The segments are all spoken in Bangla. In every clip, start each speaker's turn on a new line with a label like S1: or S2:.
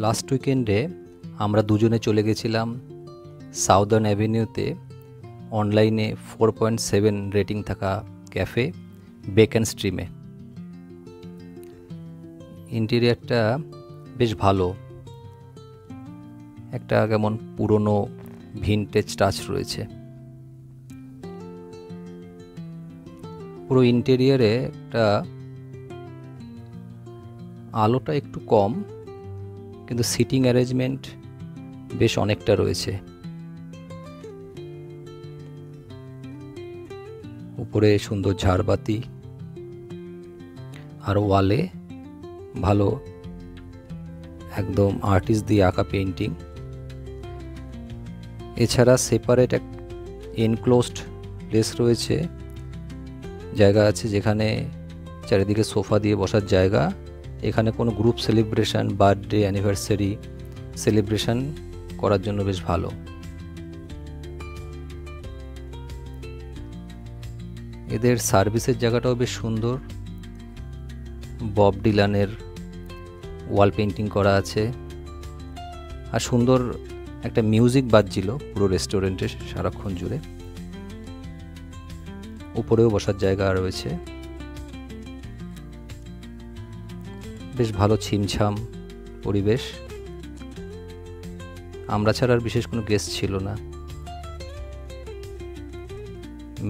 S1: লাস্ট উইকেন্ডে আমরা দুজনে চলে গেছিলাম সাউদার্ন অ্যাভিনিউতে অনলাইনে 4.7 রেটিং থাকা ক্যাফে বেকন স্ট্রিমে। ইন্টেরিয়ারটা বেশ ভালো, একটা কেমন পুরনো ভিনটেজ টাচ রয়েছে। পুরো ইন্টেরিয়ারে একটা আলোটা একটু কম, কিন্তু সিটিং অ্যারেঞ্জমেন্ট বেশ অনেকটা রয়েছে। উপরে সুন্দর ঝাড়বাতি আর ওয়ালে ভালো একদম আর্টিস্ট দিয়ে আঁকা পেইন্টিং। এছাড়া সেপারেট এক এনক্লোজড প্লেস রয়েছে, জায়গা আছে যেখানে চারিদিকে সোফা দিয়ে বসার জায়গা। এখানে কোনো group celebration, birthday, anniversary celebration করার জন্য বেশ ভালো। এদের সার্ভিসের জায়গাটাও বেশ সুন্দর, বব ডিলানের ওয়াল পেইন্টিং করা আছে, আর সুন্দর একটা মিউজিক বাজছিল পুরো রেস্টুরেন্টে সারাক্ষণ জুড়ে। উপরেও বসার জায়গা রয়েছে, বেশ ভালো ছিমছাম পরিবেশ। আমরা ছাড়া আর বিশেষ কোনো গেস্ট ছিল না।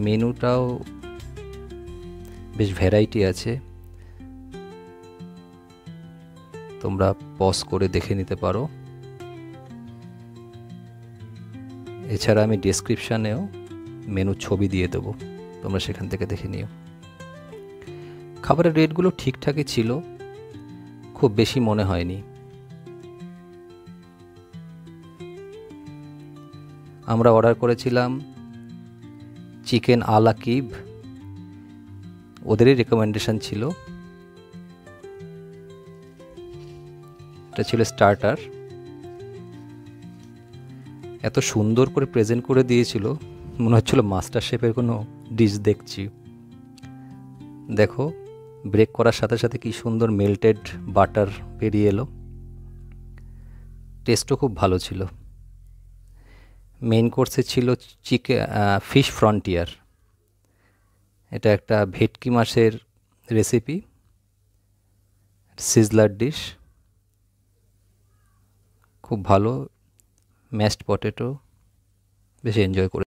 S1: মেনুটাও বেশ ভ্যারাইটি আছে, তোমরা পজ করে দেখে নিতে পারো। এছাড়া আমি ডেসক্রিপশানেও মেনুর ছবি দিয়ে দেবো, তোমরা সেখান থেকে দেখে নিও। খাবারের রেটগুলো ঠিকঠাকই ছিল, খুব বেশি মনে হয়নি। আমরা অর্ডার করেছিলাম চিকেন আলা কিব, ওদেরই রেকমেন্ডেশন ছিল। এটা ছিল স্টার্টার। এত সুন্দর করে প্রেজেন্ট করে দিয়েছিল, মনে হচ্ছিল মাস্টার শেফের কোনো ডিশ দেখছি। দেখো, ব্রেক করার সাথে সাথে কি সুন্দর মেল্টেড বাটার বেরিয়ে এলো। টেস্টও খুব ভালো ছিল। মেইন কোর্সে ছিল ফিশ ফ্রন্টিয়ার। এটা একটা ভেটকি মাছের রেসিপি, সিজলার ডিশ, খুব ভালো। ম্যাশড পটেটো বেশ এনজয় করে।